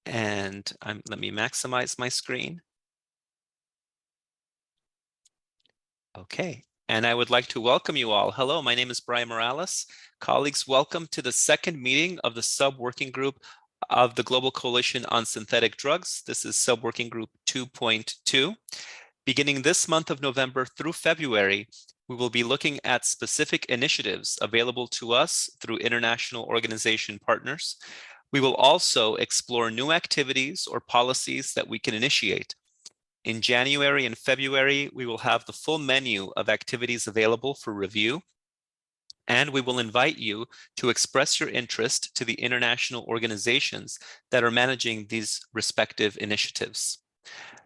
And let me maximize my screen. Okay, and I would like to welcome you all. Hello, my name is Brian Morales. Colleagues, welcome to the second meeting of the sub-working group of the Global Coalition on Synthetic Drugs. This is sub-working group 2.2. Beginning this month of November through February, we will be looking at specific initiatives available to us through international organization partners. We will also explore new activities or policies that we can initiate. In January and February, we will have the full menu of activities available for review, and we will invite you to express your interest to the international organizations that are managing these respective initiatives.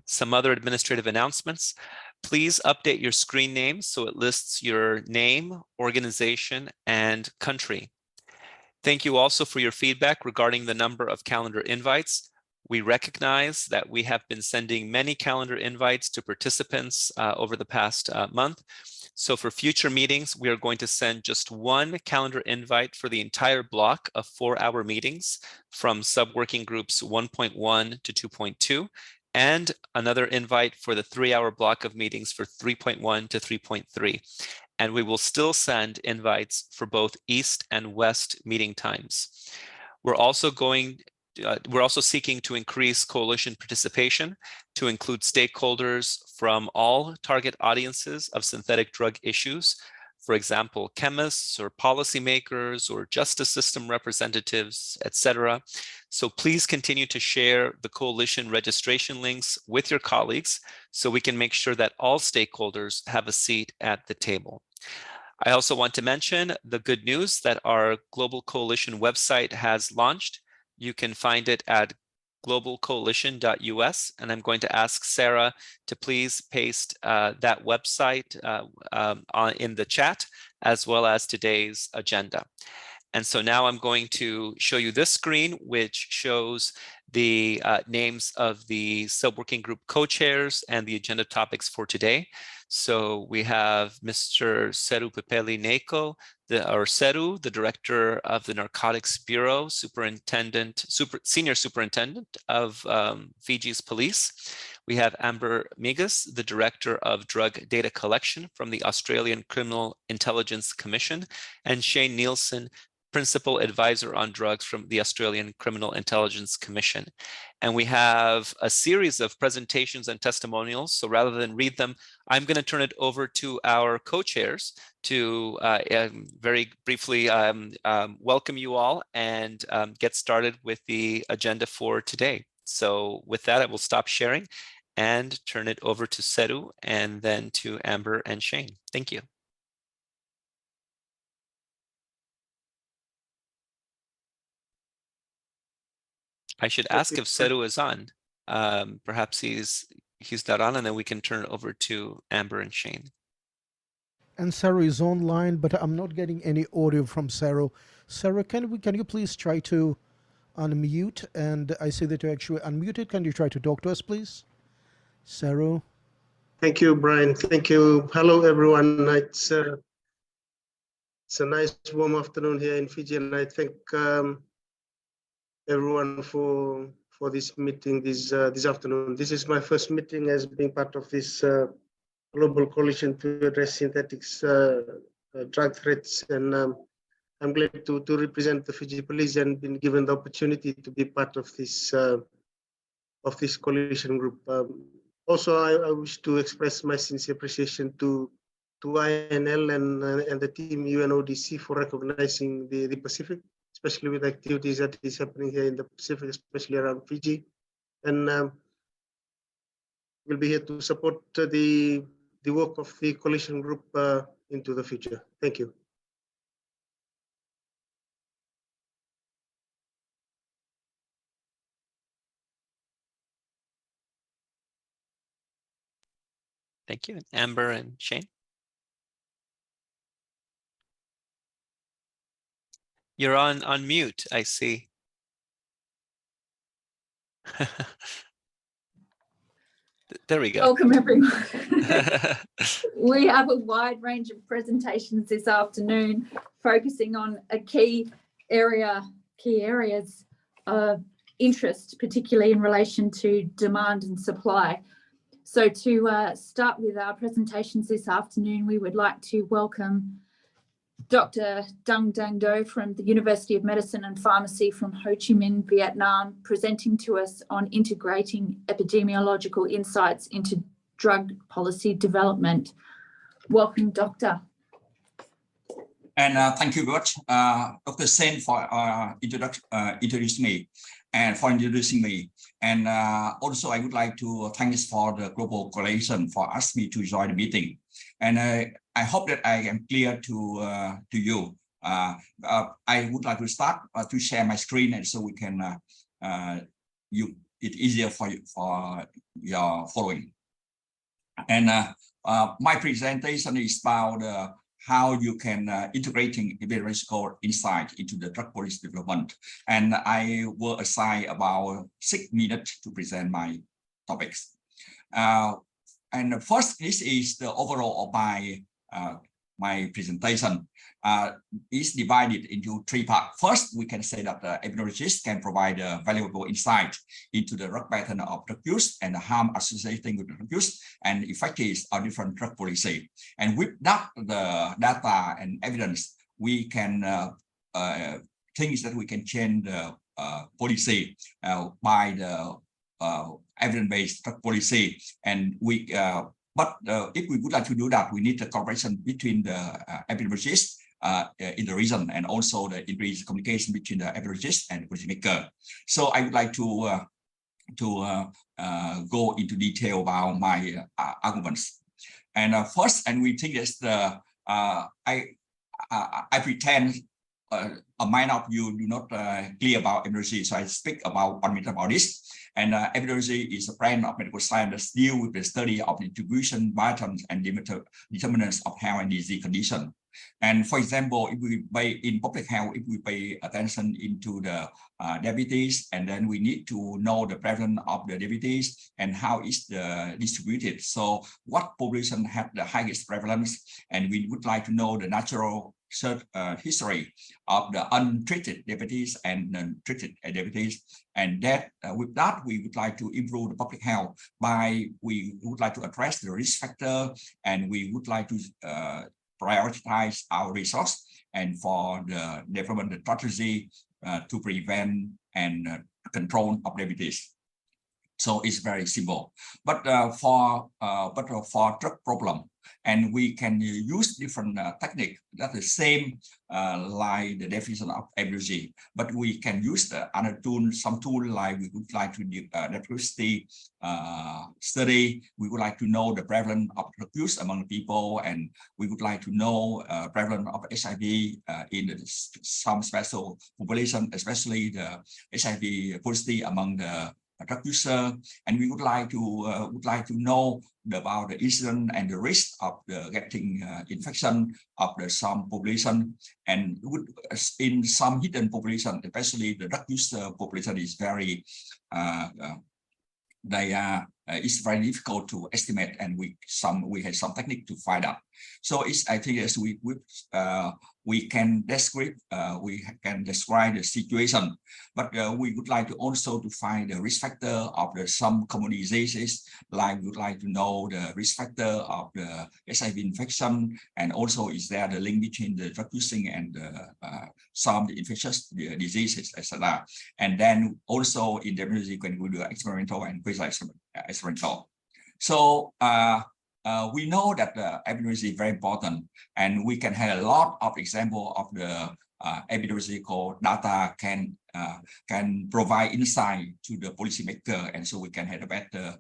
Some other administrative announcements. Please update your screen name so it lists your name, organization, and country. Thank you also for your feedback regarding the number of calendar invites. We recognize that we have been sending many calendar invites to participants over the past month. So for future meetings, we are going to send just one calendar invite for the entire block of 4-hour meetings from sub-working groups 1.1 to 2.2, and another invite for the 3-hour block of meetings for 3.1 to 3.3. And we will still send invites for both East and West meeting times. We're also seeking to increase coalition participation to include stakeholders from all target audiences of synthetic drug issues. For example, chemists or policymakers or justice system representatives, etc. So please continue to share the coalition registration links with your colleagues so we can make sure that all stakeholders have a seat at the table. I also want to mention the good news that our Global Coalition website has launched. You can find it at globalcoalition.us, and I'm going to ask Sarah to please paste that website in the chat, as well as today's agenda. And so now I'm going to show you this screen, which shows the names of the sub-working group co-chairs and the agenda topics for today. So we have Mr. Seru Pepeli Neko, Seru, the director of the Narcotics Bureau, senior superintendent of Fiji's police. We have Amber Migas, the director of drug data collection from the Australian Criminal Intelligence Commission, and Shane Nielsen, Principal Advisor on Drugs from the Australian Criminal Intelligence Commission. And we have a series of presentations and testimonials. So rather than read them, I'm going to turn it over to our co-chairs to very briefly welcome you all and get started with the agenda for today. So with that, I will stop sharing and turn it over to Seru and then to Amber and Shane. Thank you. I should ask if Seru is on. Perhaps he's not on, and then we can turn it over to Amber and Shane. And Seru is online, but I'm not getting any audio from Seru. Seru, can you please try to unmute? And I see that you actually unmuted. Can you try to talk to us, please? Seru. Thank you, Brian. Thank you. Hello, everyone. It's a nice warm afternoon here in Fiji, and I thank everyone for this meeting this afternoon. This is my first meeting as being part of this global coalition to address synthetics drug threats, and I'm glad to represent the Fiji police and been given the opportunity to be part of this coalition group. Also, I wish to express my sincere appreciation to INL and the team UNODC for recognizing the Pacific, especially with activities that is happening here in the Pacific, especially around Fiji. And we'll be here to support the work of the coalition group into the future. Thank you. Thank you. Amber and Shane. You're on mute, I see. There we go. Welcome, everyone. We have a wide range of presentations this afternoon, focusing on a key areas interest, particularly in relation to demand and supply. So to start with our presentations this afternoon, we would like to welcome Dr. Dung from the University of Medicine and Pharmacy from Ho Chi Minh, Vietnam, presenting to us on integrating epidemiological insights into drug policy development. Welcome, Doctor. And thank you very much, Dr. Sen, for introducing me. And also, I would like to thank for the Global Coalition for asking me to join the meeting. And I hope that I am clear to you. I would like to start to share my screen, and so we can it easier for you for your following. And my presentation is about how you can integrating epidemiological insight into the drug policy development. And I will assign about 6 minutes to present my topics. And first, this is the overall of my presentation. Is divided into 3 parts. First, we can say that the epidemiologists can provide a valuable insight into the drug pattern of drug use and the harm associated with drug use and effectiveness of different drug policy. And with that, the data and evidence, we can things that we can change the policy by the evidence-based drug policy. And we but if we would like to do that, we need the cooperation between the epidemiologists in the region, and also the increased communication between the epidemiologists and policymaker. So I would like to go into detail about my arguments. And first, and we think that's the I pretend a minor of you do not clear about epidemiology, so I speak about 1 minute about this. And epidemiology is a branch of medical science that deals with the study of the distribution, patterns, and determinants of health and disease condition. And for example, if we pay in public health, if we pay attention into the diabetes, and then we need to know the prevalence of the diabetes and how it's distributed. So what population have the highest prevalence, and we would like to know the natural history of the untreated diabetes and treated diabetes. And that with that, we would like to improve the public health by, we would like to address the risk factor, and we would like to prioritize our resource and for the development strategy to prevent and control of diabetes. So it's very simple. But for drug problem, and we can use different technique that is same like the definition of epidemiology, but we can use the other tool, some tool like we would like to do diversity study. We would like to know the prevalence of drug use among people, and we would like to know prevalence of HIV in some special population, especially the HIV positivity among the drug user, and we would like to know about the incidence and the risk of the getting infection of the some population, and in some hidden population, especially the drug user population is very it's very difficult to estimate, and we have some technique to find out. So it's, I think as we can describe the situation, but we would like to also to find the risk factor of the some common diseases, like we would like to know the risk factor of the HIV infection, and also is there the link between the drug using and some infectious diseases, etc. And then also in epidemiology, when we do experimental and quasi-experimental. So we know that the epidemiology is very important, and we can have a lot of examples of the epidemiological data can provide insight to the policymaker, and so we can have a better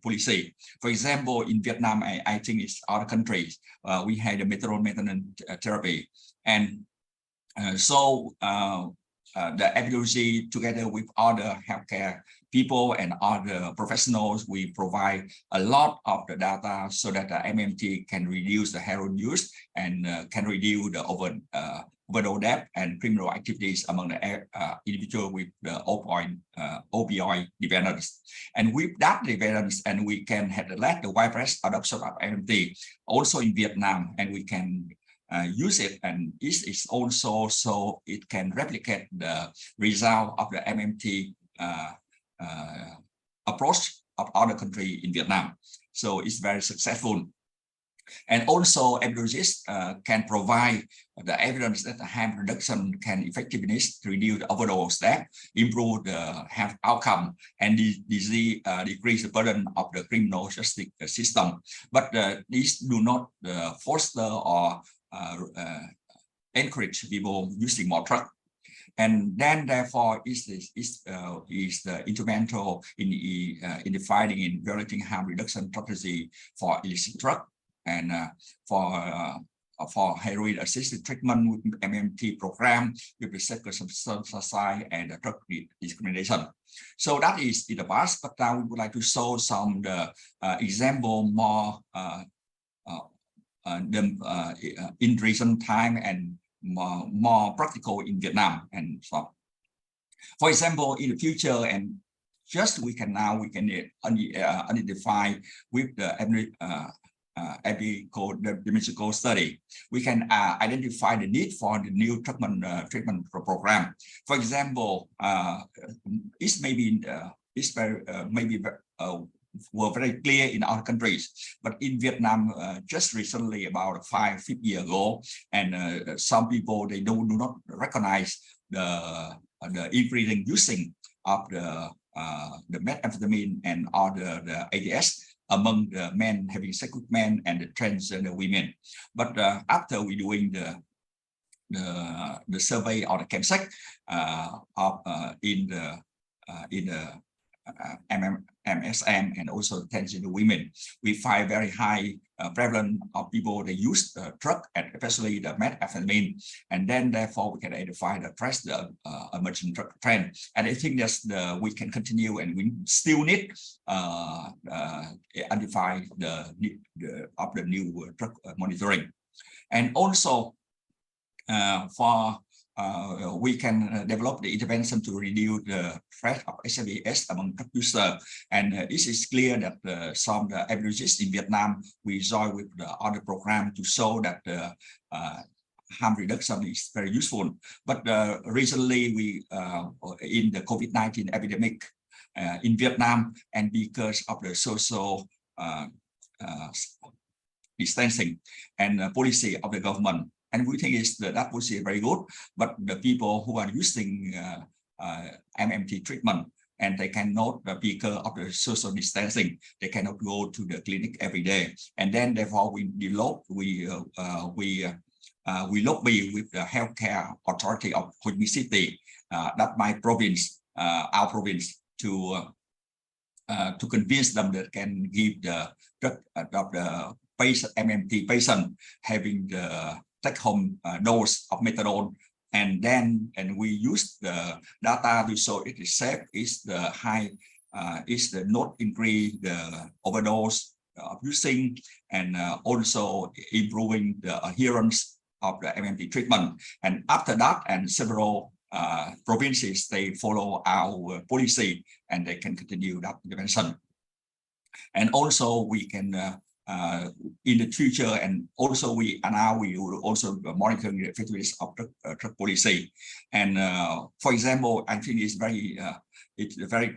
policy. For example, in Vietnam, I think it's other countries, we had the methadone maintenance therapy, and so the epidemiology together with other healthcare people and other professionals, we provide a lot of the data so that the MMT can reduce the heroin use and can reduce the overdose death and criminal activities among the individual with the opioid dependence. And with that dependence, and we can have the widespread adoption of MMT also in Vietnam, and we can use it, and it is also so it can replicate the result of the MMT approach of other countries in Vietnam. So it's very successful. And also epidemiologists can provide the evidence that the harm reduction can effectively reduce the overdose death, improve the health outcome, and decrease the burden of the criminal justice system. But these do not foster or encourage people using more drugs. And then, therefore, is the instrumental in the fighting in violating harm reduction strategy for illicit drug and for heroin-assisted treatment with MMT program with the sector society and the drug discrimination. So that is in the past, but now we would like to show some example more in recent time and more practical in Vietnam. And so, for example, in the future, and just we can identify with the epidemiological study, we can identify the need for the new treatment program. For example, it may be were very clear in our countries, but in Vietnam, just recently, about 5 years ago, and some people they do not recognize the increasing using of the methamphetamine and other the AIDS among the men having sex with men and the transgender women. But after we doing the survey or the chemsec in the MSM and also transgender women, we find very high prevalence of people they use the drug, and especially the methamphetamine, and then therefore we can identify the emerging drug trend. And I think that's we can continue, and we still need identify the new drug monitoring, and also we can develop the intervention to reduce the threat of HIV/AIDS among drug users. And it is clear that some epidemiologists in Vietnam, we join with the other program to show that harm reduction is very useful. But recently, we in the COVID-19 epidemic in Vietnam, and because of the social distancing and policy of the government, and we think that policy is very good, but the people who are using MMT treatment, and they cannot, because of the social distancing, they cannot go to the clinic every day. And then therefore we lobby with the healthcare authority of Ho Chi Minh City, that my province, our province, to convince them that can give the drug of the patient, MMT patient having the take-home dose of methadone, and we use the data to show it is safe, is the high, is the not increase the overdose of using, and also improving the adherence of the MMT treatment. And after that, and several provinces, they follow our policy, and they can continue that intervention. And also we can in the future, and also we will also monitor the effectiveness of drug policy. And for example, I think it's very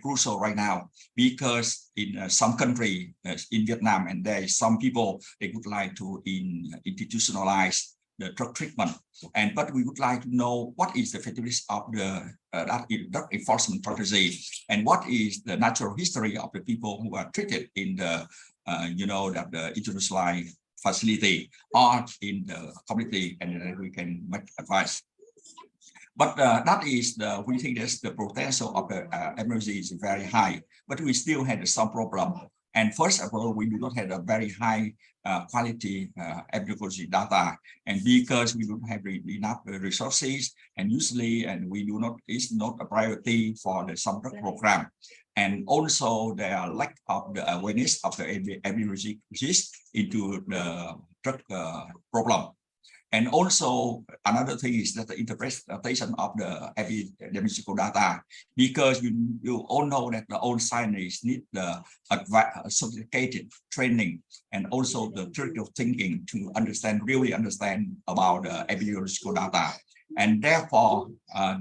crucial right now, because in some country in Vietnam, and there is some people they would like to institutionalize the drug treatment, but we would like to know what is the effectiveness of the drug enforcement strategy, and what is the natural history of the people who are treated in the the institutionalized facility or in the community, and we can make advice. But that is we think that the potential of the emergency is very high, but we still had some problem. And first of all, we do not have a very high quality epidemiology data, and because we don't have enough resources, and usually, and we do not, it's not a priority for the some drug program. And also there are lack of the awareness of the epidemiologists into the drug problem. And also another thing is that the interpretation of the epidemiological data, because you all know that the old scientists need the sophisticated training and also the critical thinking to really understand about the epidemiological data. And therefore,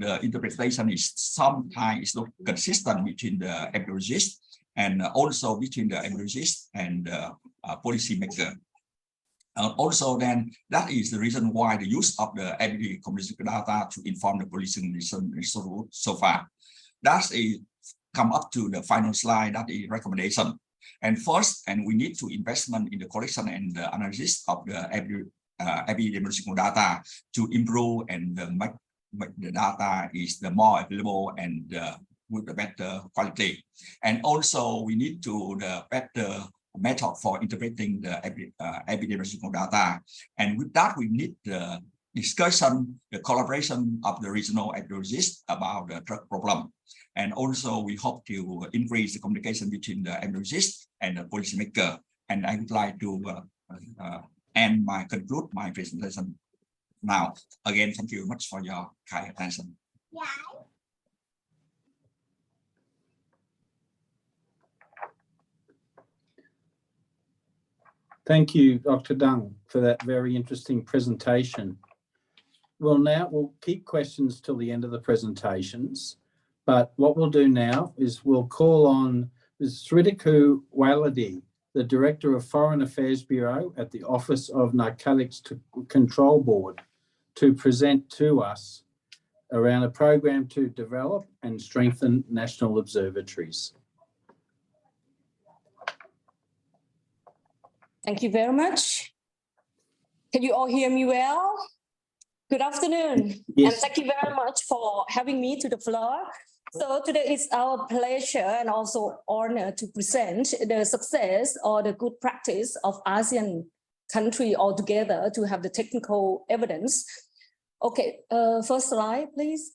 the interpretation is sometimes not consistent between the epidemiologist and also between the epidemiologist and the policymaker. Also, then that is the reason why the use of the epidemiological data to inform the policy decision so far. That's come up to the final slide. That is recommendation. And first, and we need to investment in the collection and the analysis of the epidemiological data to improve and make the data is the more available and with the better quality. And also, we need to the better method for interpreting the epidemiological data. And with that, we need the discussion, the collaboration of the regional epidemiologists about the drug problem. And also, we hope to increase the communication between the epidemiologists and the policymaker. And I would like to conclude my presentation now. Again, thank you very much for your kind attention. Yeah. Thank you, Dr. Dung, for that very interesting presentation. Well, now we'll keep questions till the end of the presentations, but what we'll do now is we'll call on Ms. Sritrakoo Waeladee, the Director of Foreign Affairs Bureau at the Office of Narcotics Control Board, to present to us around a program to develop and strengthen national observatories. Thank you very much. Can you all hear me well? Good afternoon. Yes. And thank you very much for having me to the floor. So today is our pleasure and also honor to present the success or the good practice of ASEAN country altogether to have the technical evidence. Okay, first slide, please.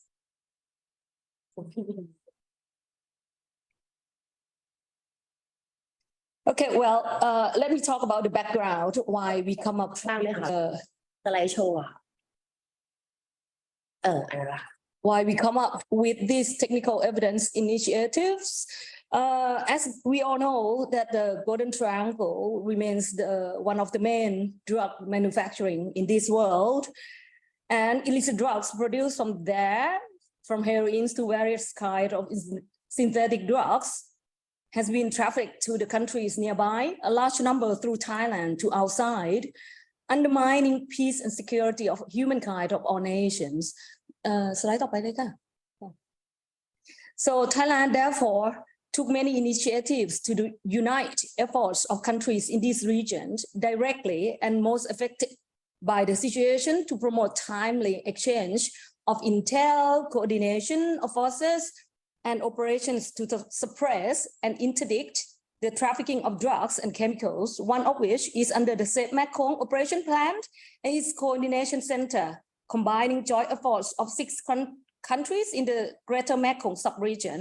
Okay, well, let me talk about the background, why we come up with these technical evidence initiatives. As we all know that the Golden Triangle remains one of the main drug manufacturing in this world, and illicit drugs produced from there, from heroin to various kinds of synthetic drugs, has been trafficked to the countries nearby, a large number through Thailand to outside, undermining peace and security of humankind of all nations. Slideต่อไปเลยค่ะ. So Thailand therefore took many initiatives to unite efforts of countries in these regions directly and most affected by the situation to promote timely exchange of intel, coordination of forces, and operations to suppress and interdict the trafficking of drugs and chemicals, one of which is under the Safe Mekong Operation Plan and its Coordination Center, combining joint efforts of 6 countries in the Greater Mekong sub-region,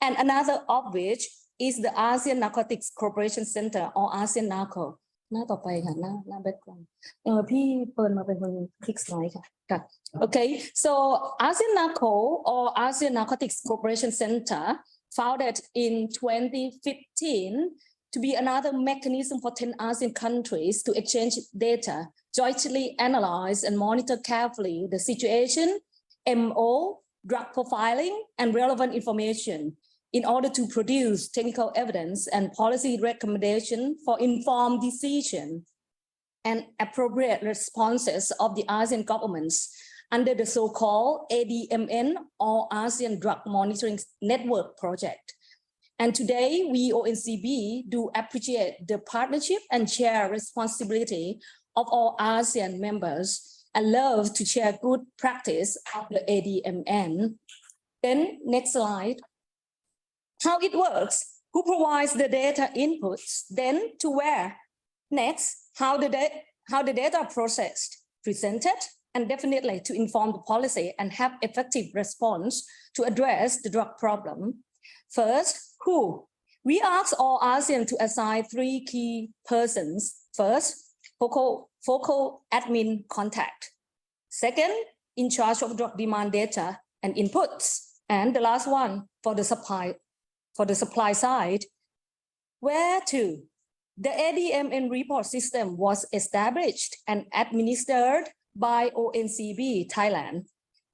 and another of which is the ASEAN Narcotics Cooperation Center or ASEAN NARCO. หน้าต่อไปค่ะหน้า background พี่เปิดมาเป็นคนคลิกสไลด์ค่ะ Okay, so ASEAN NARCO or ASEAN Narcotics Cooperation Center, founded in 2015 to be another mechanism for 10 ASEAN countries to exchange data, jointly analyze and monitor carefully the situation, MO, drug profiling, and relevant information in order to produce technical evidence and policy recommendation for informed decision and appropriate responses of the ASEAN governments under the so-called ADMN or ASEAN Drug Monitoring Network project. And today, we INCB do appreciate the partnership and share responsibility of all ASEAN members and love to share good practice of the ADMN. Then next slide. How it works, who provides the data inputs, then to where. Next, how the data are processed, presented, and definitely to inform the policy and have effective response to address the drug problem. First, who? We ask all ASEAN to assign 3 key persons. First, focal admin contact. Second, in charge of drug demand data and inputs. And the last one for the supply side, where to the ADMN report system was established and administered by INCB Thailand.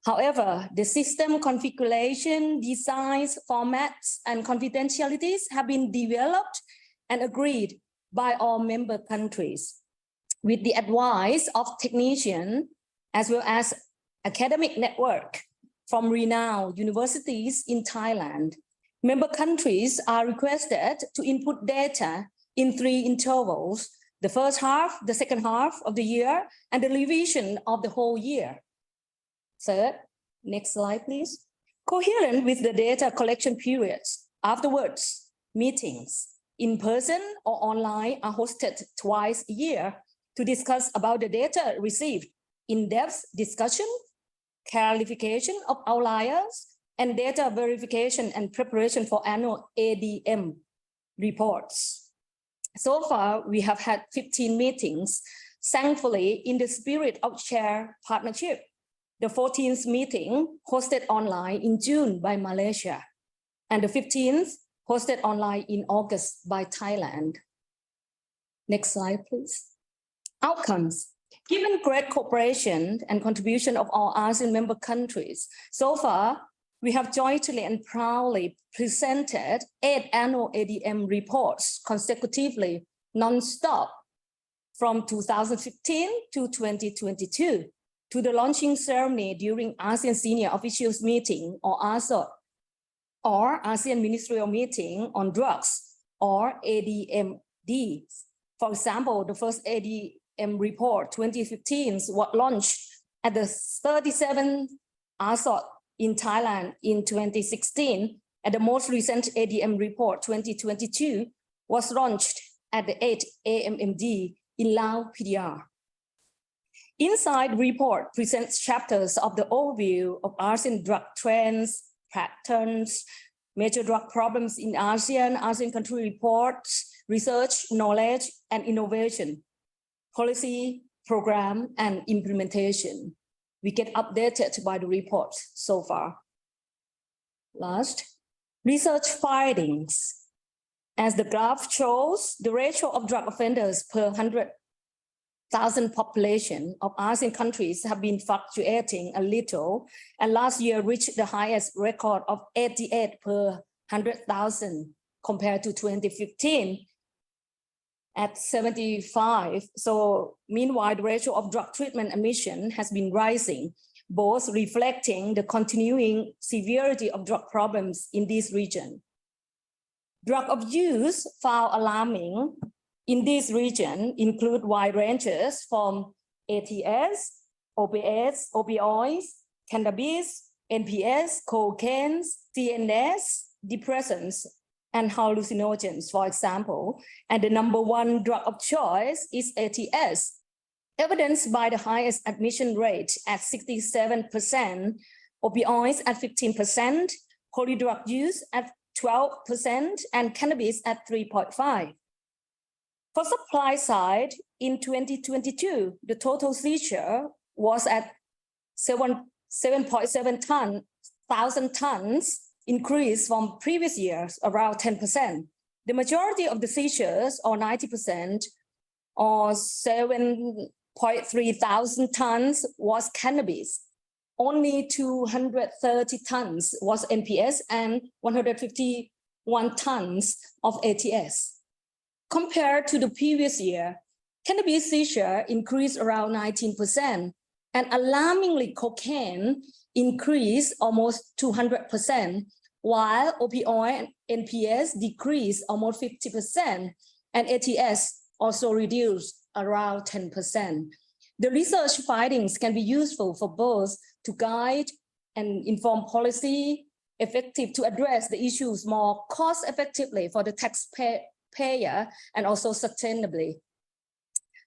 However, the system configuration, designs, formats, and confidentialities have been developed and agreed by all member countries with the advice of technicians as well as academic network from renowned universities in Thailand. Member countries are requested to input data in 3 intervals: the first half, the second half of the year, and the revision of the whole year. Third, next slide, please. Coherent with the data collection periods, afterwards, meetings in person or online are hosted twice a year to discuss about the data received, in-depth discussion, clarification of outliers, and data verification and preparation for annual ADM reports. So far, we have had 15 meetings, thankfully in the spirit of shared partnership. The 14th meeting hosted online in June by Malaysia, and the 15th hosted online in August by Thailand. Next slide, please. Outcomes. Given great cooperation and contribution of all ASEAN member countries, so far, we have jointly and proudly presented 8 annual ADM reports consecutively, non-stop, from 2015 to 2022, to the launching ceremony during ASEAN Senior Officials Meeting, or ASOT, or ASEAN Ministerial Meeting on Drugs, or ADMD. For example, the first ADM report 2015 was launched at the 37th ASOT in Thailand in 2016, and the most recent ADM report 2022 was launched at the 8th AMMD in Lao PDR. Inside report presents chapters of the overview of ASEAN drug trends, patterns, major drug problems in ASEAN, ASEAN country reports, research, knowledge, and innovation, policy, program, and implementation. We get updated by the report so far. Last, research findings. As the graph shows, the ratio of drug offenders per 100,000 population of ASEAN countries have been fluctuating a little, and last year reached the highest record of 88 per 100,000 compared to 2015 at 75. So meanwhile, the ratio of drug treatment admission has been rising, both reflecting the continuing severity of drug problems in this region. Drug abuse found alarming in this region include wide ranges from ATS, opioids, cannabis, NPS, cocaine, CNS, depressants, and hallucinogens, for example, and the #1 drug of choice is ATS, evidenced by the highest admission rate at 67%, opioids at 15%, polydrug use at 12%, and cannabis at 3.5%. For supply side, in 2022, the total seizure was at 7.7 thousand tons, increase from previous years, around 10%. The majority of the seizures, or 90%, or 7.3 thousand tons, was cannabis. Only 230 tons was NPS and 151 tons of ATS. Compared to the previous year, cannabis seizure increased around 19%, and alarmingly cocaine increased almost 200%, while opioid and NPS decreased almost 50%, and ATS also reduced around 10%. The research findings can be useful for both to guide and inform policy, effective to address the issues more cost effectively for the taxpayer and also sustainably.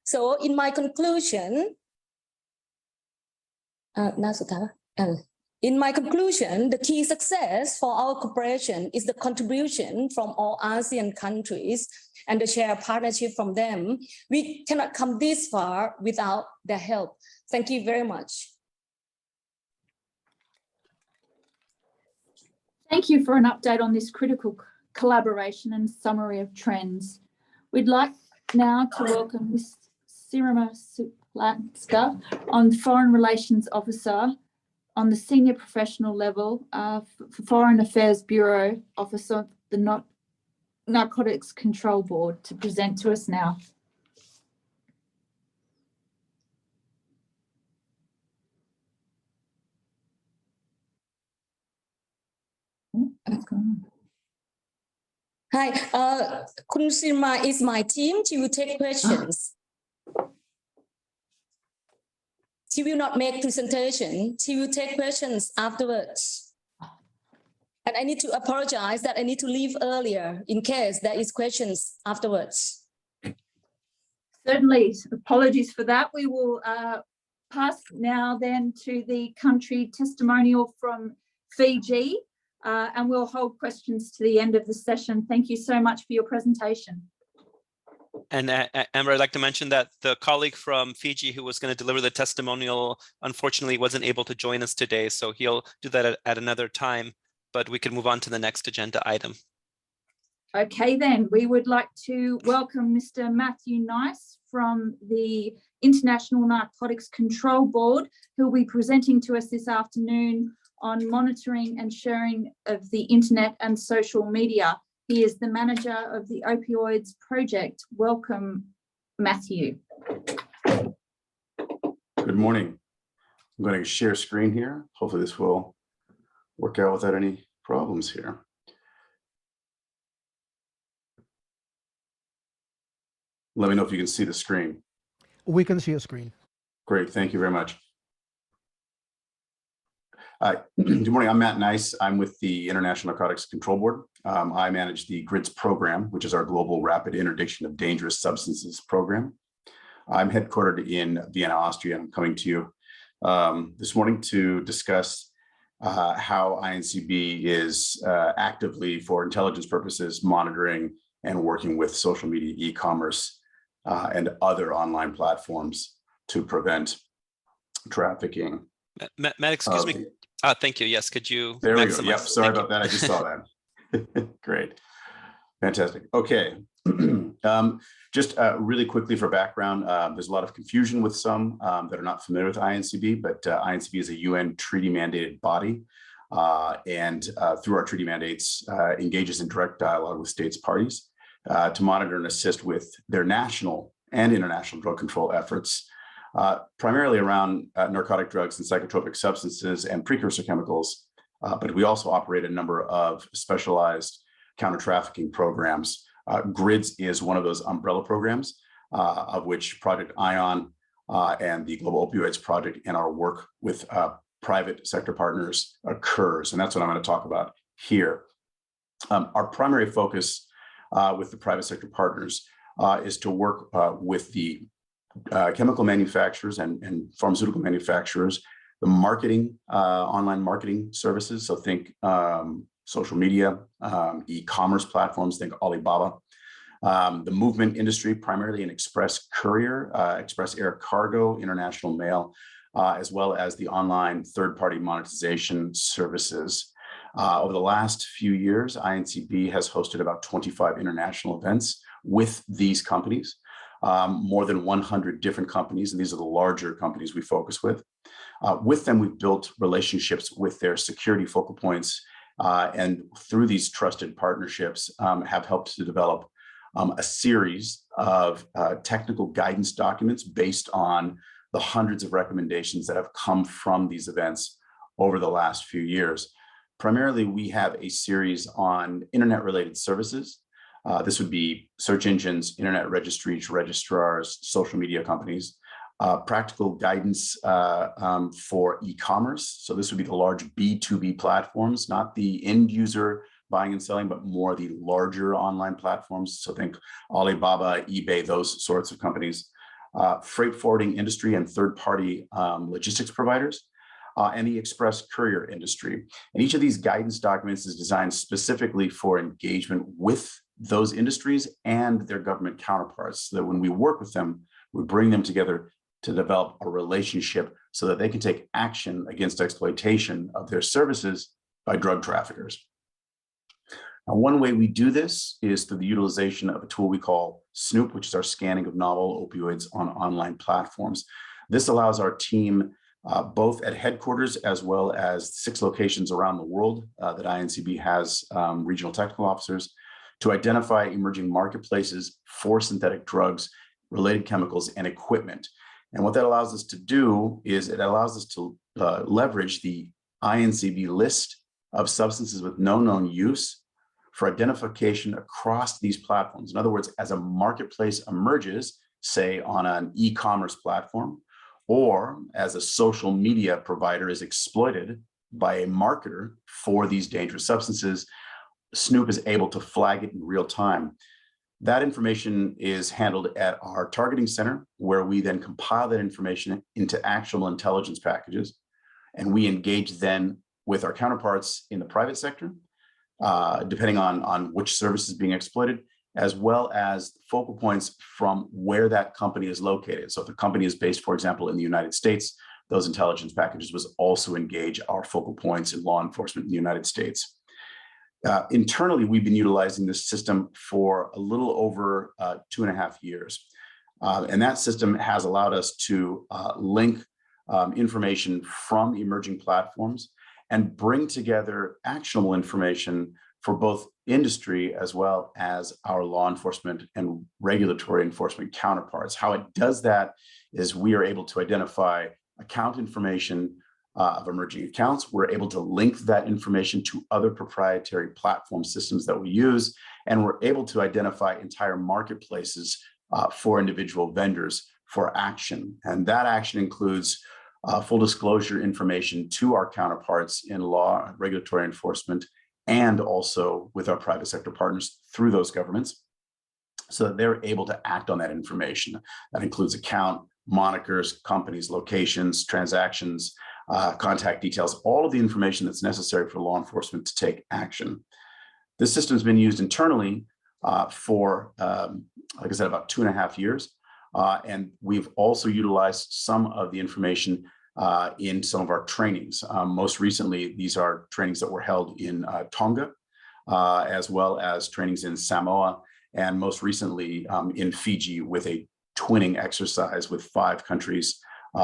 So in my conclusion, the key success for our cooperation is the contribution from all ASEAN countries and the shared partnership from them. We cannot come this far without their help. Thank you very much. Thank you for an update on this critical collaboration and summary of trends. We'd like now to welcome Ms. Sirima Supalaksana, on Foreign Relations Officer on the senior professional level for Foreign Affairs Bureau Officer of the Narcotics Control Board, to present to us now. Hi, Kun Sirima is my team. She will take questions. She will not make presentation. She will take questions afterwards. And I need to apologize that I need to leave earlier in case there is questions afterwards. Certainly, apologies for that. We will pass now then to the country testimonial from Fiji, and we'll hold questions to the end of the session. Thank you so much for your presentation. And Amber, I'd like to mention that the colleague from Fiji who was going to deliver the testimonial, unfortunately wasn't able to join us today, so he'll do that at another time, but we can move on to the next agenda item. Okay, then we would like to welcome Mr. Matthew Nice from the International Narcotics Control Board, who will be presenting to us this afternoon on monitoring and sharing of the internet and social media. He is the manager of the Opioids project. Welcome, Matthew. Good morning. I'm going to share screen here. Hopefully this will work out without any problems here. Let me know if you can see the screen. We can see a screen. Great, thank you very much. Good morning, I'm Matt Nice. I'm with the International Narcotics Control Board. I manage the GRIDS program, which is our Global Rapid Interdiction of Dangerous Substances program. I'm headquartered in Vienna, Austria. I'm coming to you this morning to discuss how INCB is actively, for intelligence purposes, monitoring and working with social media, e-commerce, and other online platforms to prevent trafficking. Matt, excuse me. Thank you. Yes, could you? There we go. Yep. Sorry about that. I just saw that. Great. Fantastic. Okay. Just really quickly for background, there's a lot of confusion with some that are not familiar with INCB, but INCB is a UN treaty mandated body, and through our treaty mandates engages in direct dialogue with states parties to monitor and assist with their national and international drug control efforts, primarily around narcotic drugs and psychotropic substances and precursor chemicals. But we also operate a number of specialized counter-trafficking programs. GRIDS is one of those umbrella programs, of which Project ION and the Global Opioids Project and our work with private sector partners occurs. And that's what I'm going to talk about here. Our primary focus with the private sector partners is to work with the chemical manufacturers and pharmaceutical manufacturers, the marketing, online marketing services. So think social media, e-commerce platforms, think Alibaba, the movement industry, primarily in express courier, express air cargo, international mail, as well as the online third-party monetization services. Over the last few years, INCB has hosted about 25 international events with these companies. More than 100 different companies, and these are the larger companies we focus with. With them, we've built relationships with their security focal points, and through these trusted partnerships have helped to develop a series of technical guidance documents based on the hundreds of recommendations that have come from these events over the last few years. Primarily, we have a series on internet-related services. This would be search engines, internet registries, registrars, social media companies, practical guidance for e-commerce. So this would be the large B2B platforms, not the end user buying and selling, but more the larger online platforms. So think Alibaba, eBay, those sorts of companies, freight forwarding industry and third-party logistics providers, and the express courier industry. And each of these guidance documents is designed specifically for engagement with those industries and their government counterparts, so that when we work with them, we bring them together to develop a relationship so that they can take action against exploitation of their services by drug traffickers. Now, one way we do this is through the utilization of a tool we call Snoop, which is our scanning of novel opioids on online platforms. This allows our team, both at headquarters as well as 6 locations around the world that INCB has regional technical officers, to identify emerging marketplaces for synthetic drugs, related chemicals, and equipment. And what that allows us to do is it allows us to leverage the INCB list of substances with no known use for identification across these platforms. In other words, as a marketplace emerges, say on an e-commerce platform, or as a social media provider is exploited by a marketer for these dangerous substances, Snoop is able to flag it in real time. That information is handled at our targeting center, where we then compile that information into actionable intelligence packages, and we engage then with our counterparts in the private sector, depending on which service is being exploited, as well as focal points from where that company is located. So if the company is based, for example, in the United States, those intelligence packages will also engage our focal points in law enforcement in the United States. Internally, we've been utilizing this system for a little over 2.5 years. And that system has allowed us to link information from emerging platforms and bring together actionable information for both industry as well as our law enforcement and regulatory enforcement counterparts. How it does that is we are able to identify account information of emerging accounts. We're able to link that information to other proprietary platform systems that we use, and we're able to identify entire marketplaces for individual vendors for action. And that action includes full disclosure information to our counterparts in law, regulatory enforcement, and also with our private sector partners through those governments, so that they're able to act on that information. That includes account, monikers, companies, locations, transactions, contact details, all of the information that's necessary for law enforcement to take action. This system has been used internally for, like I said, about 2.5 years. And we've also utilized some of the information in some of our trainings. Most recently, these are trainings that were held in Tonga, as well as trainings in Samoa, and most recently in Fiji with a twinning exercise with 5 countries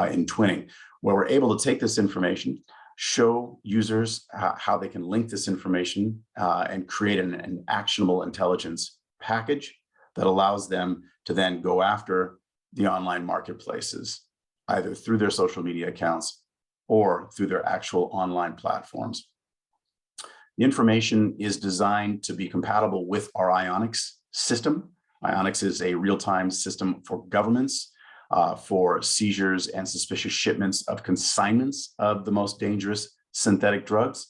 in twinning, where we're able to take this information, show users how they can link this information and create an actionable intelligence package that allows them to then go after the online marketplaces, either through their social media accounts or through their actual online platforms. The information is designed to be compatible with our IONIX system. IONIX is a real-time system for governments, for seizures and suspicious shipments of consignments of the most dangerous synthetic drugs.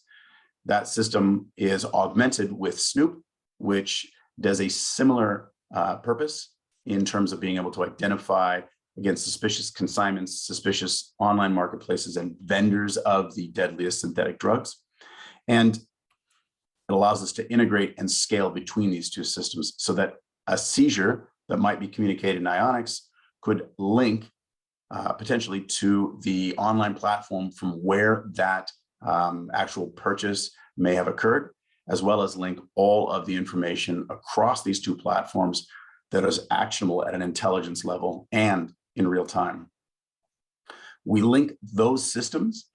That system is augmented with Snoop, which does a similar purpose in terms of being able to identify, again, suspicious consignments, suspicious online marketplaces, and vendors of the deadliest synthetic drugs. And it allows us to integrate and scale between these two systems so that a seizure that might be communicated in IONIX could link potentially to the online platform from where that actual purchase may have occurred, as well as link all of the information across these two platforms that is actionable at an intelligence level and in real time. We link those systems,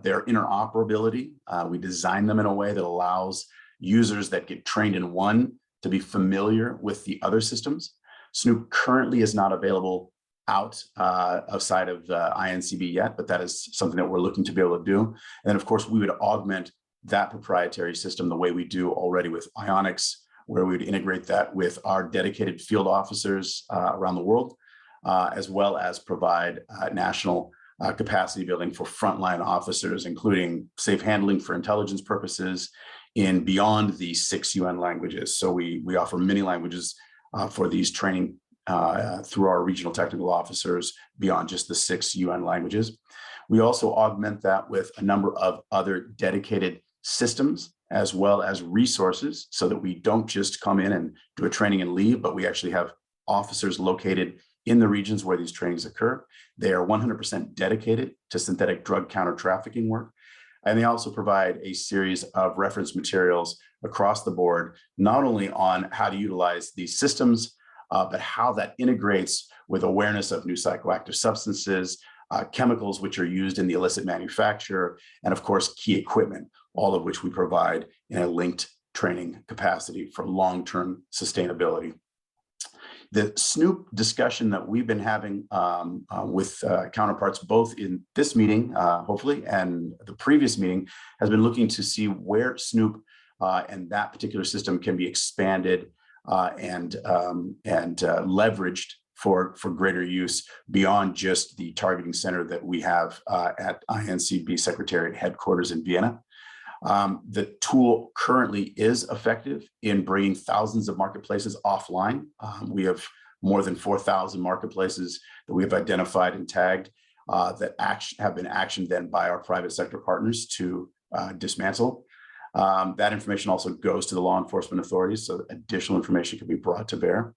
their interoperability. We design them in a way that allows users that get trained in one to be familiar with the other systems. Snoop currently is not available outside of INCB yet, but that is something that we're looking to be able to do. And then, of course, we would augment that proprietary system the way we do already with IONIX, where we would integrate that with our dedicated field officers around the world, as well as provide national capacity building for frontline officers, including safe handling for intelligence purposes in beyond the 6 UN languages. So we offer many languages for these training through our regional technical officers beyond just the 6 UN languages. We also augment that with a number of other dedicated systems as well as resources, so that we don't just come in and do a training and leave, but we actually have officers located in the regions where these trainings occur. They are 100% dedicated to synthetic drug counter trafficking work. And they also provide a series of reference materials across the board, not only on how to utilize these systems, but how that integrates with awareness of new psychoactive substances, chemicals which are used in the illicit manufacture, and of course, key equipment, all of which we provide in a linked training capacity for long-term sustainability. The SNOOP discussion that we've been having with counterparts, both in this meeting, hopefully, and the previous meeting, has been looking to see where SNOOP and that particular system can be expanded and leveraged for greater use beyond just the targeting center that we have at INCB Secretariat headquarters in Vienna. The tool currently is effective in bringing thousands of marketplaces offline. We have more than 4,000 marketplaces that we have identified and tagged that have been actioned then by our private sector partners to dismantle. That information also goes to the law enforcement authorities, so additional information can be brought to bear.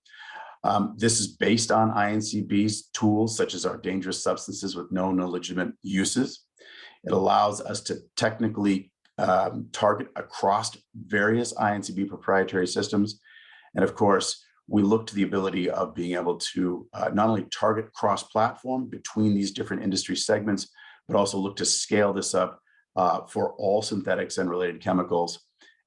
This is based on INCB's tools, such as our dangerous substances with known illegitimate uses. It allows us to technically target across various INCB proprietary systems. And of course, we look to the ability of being able to not only target cross-platform between these different industry segments, but also look to scale this up for all synthetics and related chemicals,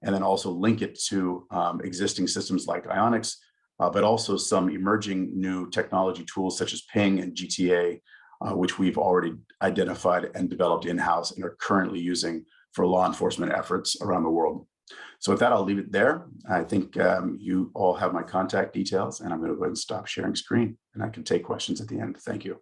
and then also link it to existing systems like ionics, but also some emerging new technology tools such as Ping and GTA, which we've already identified and developed in-house and are currently using for law enforcement efforts around the world. So with that, I'll leave it there. I think you all have my contact details, and I'm going to go ahead and stop sharing screen, and I can take questions at the end. Thank you.